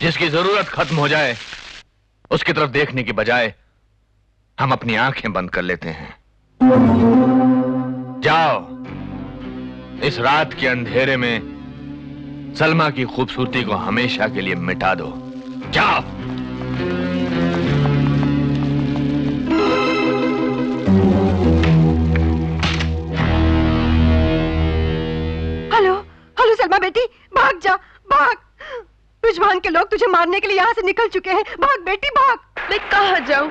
जिसकी जरूरत खत्म हो जाए उसकी तरफ देखने की बजाय हम अपनी आंखें बंद कर लेते हैं। जाओ, इस रात के अंधेरे में सलमा की खूबसूरती को हमेशा के लिए मिटा दो। जाओ। हेलो हेलो सलमा बेटी, भाग जा, भाग। रिजवान के लोग तुझे मारने के लिए यहाँ से निकल चुके हैं। भाग बेटी भाग। मैं कहाँ जाऊँ?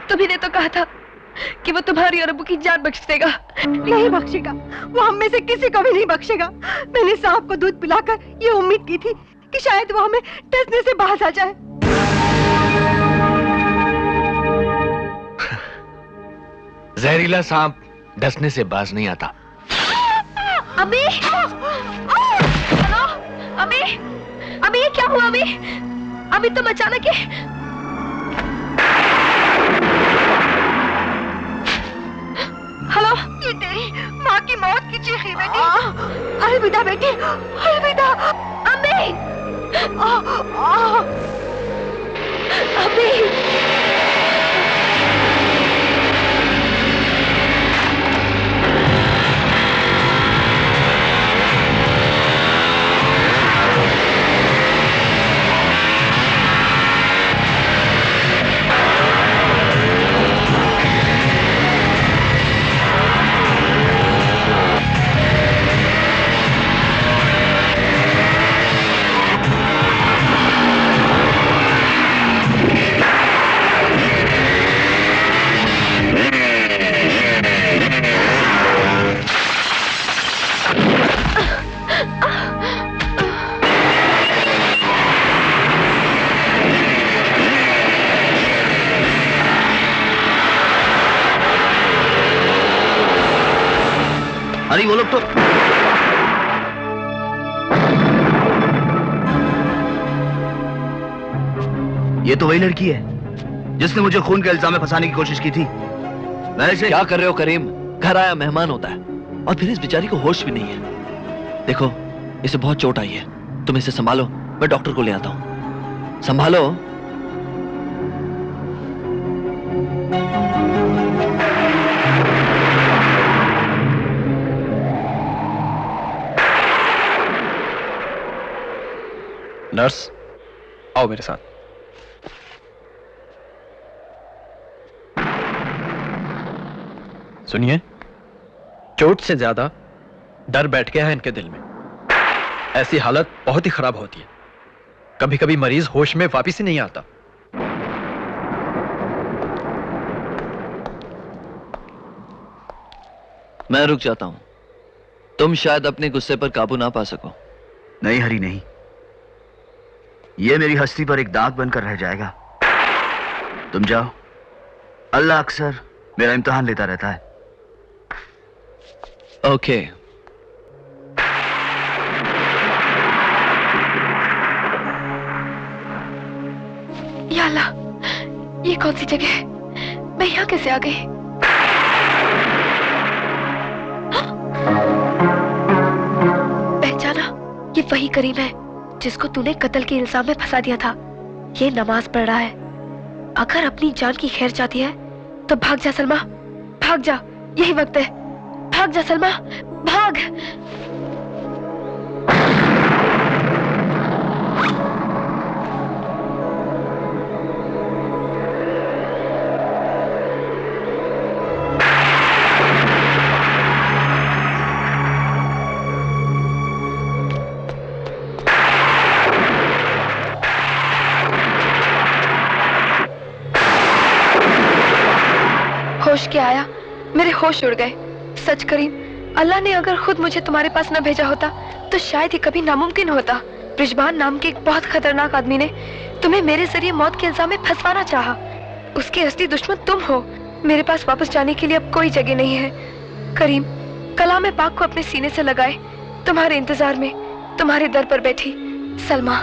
तुम्ही ने तो कहा था कि वो तुम्हारी और अब्बू की जान बख्श देगा। नहीं बख्शेगा, वो हम में से किसी को भी नहीं बख्शेगा। मैंने सांप को दूध पिलाकर ये उम्मीद की थी कि शायद वो हमें डसने से बाज आ जाए। जहरीला सांप डसने से बाज नहीं आता। अबे, हेलो, अबे, अबे ये क्या हुआ? अबे, अबे तुम अचानक ही हेलो, ये तेरी माँ की मौत की चीख है बेटी। अलविदा बेटी, अलविदा। अबे, अबे अरे वो लोग तो ये तो वही लड़की है जिसने मुझे खून के इल्जाम में फंसाने की कोशिश की थी। मैं इसे क्या कर रहे हो करीम? घर आया मेहमान होता है और फिर इस बेचारी को होश भी नहीं है। देखो इसे बहुत चोट आई है, तुम इसे संभालो, मैं डॉक्टर को ले आता हूं। संभालो। नर्स, आओ मेरे साथ। सुनिए, चोट से ज्यादा डर बैठ गया है इनके दिल में। ऐसी हालत बहुत ही खराब होती है। कभी कभी मरीज होश में वापस ही नहीं आता। मैं रुक जाता हूं, तुम शायद अपने गुस्से पर काबू ना पा सको। नहीं हरी नहीं, ये मेरी हस्ती पर एक दाग बनकर रह जाएगा। तुम जाओ, अल्लाह अक्सर मेरा इम्तिहान लेता रहता है। ओके। या अल्लाह, ये कौन सी जगह है? मैं यहाँ कैसे आ गई? पहचाना, ये वही करीम है जिसको तूने कत्ल के इल्जाम में फंसा दिया था। ये नमाज पढ़ रहा है। अगर अपनी जान की खैर चाहती है तो भाग जा सलमा, भाग जा, यही वक्त है। भाग जा सलमा, भाग। होश क्या आया, मेरे होश उड़ गए। सच करीम, अल्लाह ने अगर खुद मुझे तुम्हारे पास न भेजा होता तो शायद ये कभी नामुमकिन होता। रिजवान नाम के एक बहुत खतरनाक आदमी ने तुम्हें मेरे जरिए मौत के इल्जाम में फंसवाना चाहा। उसके असली दुश्मन तुम हो। मेरे पास वापस जाने के लिए अब कोई जगह नहीं है। करीम, कलाम पाक को अपने सीने से लगाए, तुम्हारे इंतजार में तुम्हारे दर पर बैठी सलमा।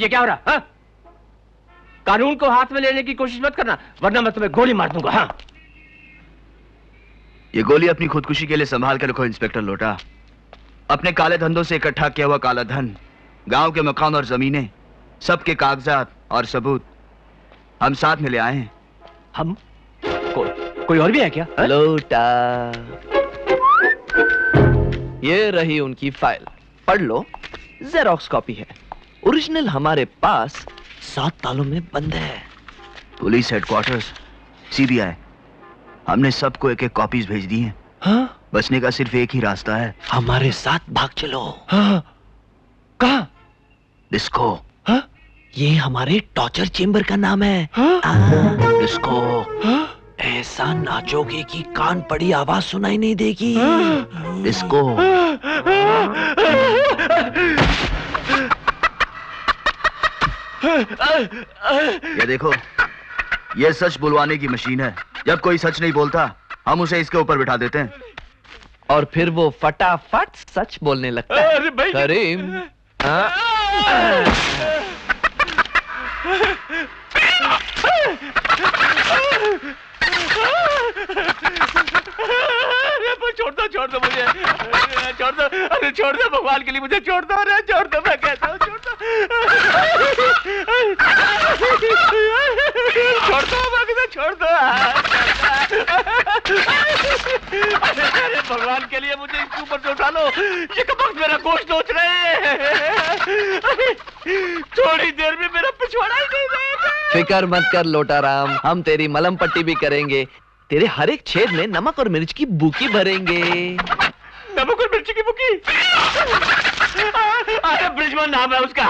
ये क्या हो रहा? हाँ? कानून को हाथ में लेने की कोशिश मत करना, वरना मैं तुम्हें गोली मार दूंगा। हाँ? ये गोली अपनी खुदकुशी के लिए संभाल के रखो इंस्पेक्टर लोटा। अपने काले धंधों से इकट्ठा किया हुआ काला धन, गांव के मकान और जमीनें, सबके कागजात और सबूत हम साथ में ले आए हैं। हम? कोई और भी है क्या? हाँ? लोटा, ये रही उनकी फाइल, पढ़ लो। जेरॉक्स कॉपी है, ओरिजिनल हमारे पास 7 तालों में बंद है। पुलिस हेडक्वार्टर्स, सीबीआई, हमने सबको एक-एक कॉपीज भेज दी हैं। हाँ? बचने का सिर्फ एक ही रास्ता है। हमारे साथ भाग चलो। हाँ? कहाँ? डिस्को। हाँ? ये हमारे टॉर्चर चेंबर का नाम है। हाँ? डिस्को। हाँ? ऐसा नाचोगे कि कान पड़ी आवाज सुनाई नहीं देगी। डिस्को। ये देखो, ये सच बुलवाने की मशीन है। जब कोई सच नहीं बोलता, हम उसे इसके ऊपर बिठा देते हैं और फिर वो फटाफट सच बोलने लगता है। अरे भाई, करीम, हाँ? छोड़ दो मुझे, छोड़ दो, अरे छोड़ दो, भगवान के लिए मुझे छोड़ दो, अरे छोड़ दो, मैं कहता हूँ छोड़ दो, छोड़ दो, मैं छोड़ दो, अरे भगवान के लिए मुझे इसके ऊपर से उठा लो, ये कब तक मेरा गोश्त नोच रहे हैं, थोड़ी देर में मेरा पिछवाड़ा ही नहीं रहेगा। फिकर मत कर लोटा राम, हम तेरी मलम पट्टी भी करेंगे, तेरे हर एक छेद में नमक और मिर्च की बुकी भरेंगे। नमक और मिर्ची की बुकी? अरे ब्रिजमान नाम है उसका,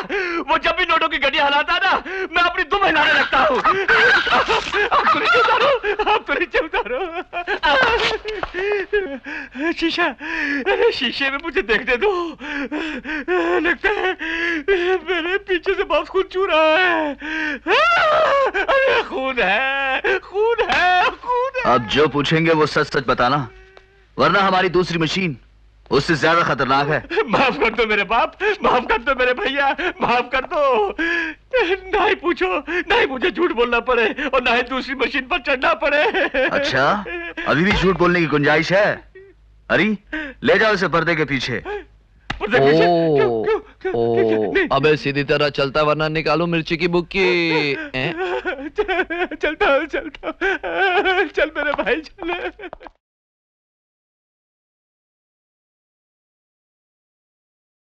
वो जब भी नोटों की गड्डी हलाता ना, मैं अपनी दुम हिलाने लगता हूँ। अब तो नीचे उतारो, अब तो नीचे उतारो। शीशा, अरे शीशे में मुझे देखने दो, लगता है मेरे पीछे से बहुत खून चू रहा है। अरे खून है, खून है, खून है। अब जो पूछेंगे वो सच सच बताना, वरना हमारी दूसरी मशीन उससे ज्यादा खतरनाक है। माफ कर दो मेरे बाप, माफ कर दो मेरे भैया, माफ कर दो। ना ही पूछो, ना ही मुझे झूठ बोलना पड़े और ना ही दूसरी मशीन पर चढ़ना पड़े। अच्छा, अभी भी झूठ बोलने की गुंजाइश है? अरे ले जाओ इसे पर्दे के पीछे। अबे सीधी तरह चलता वरना निकालू मिर्ची की बुक्की। चलता हूँ, चल मेरे भाई चल।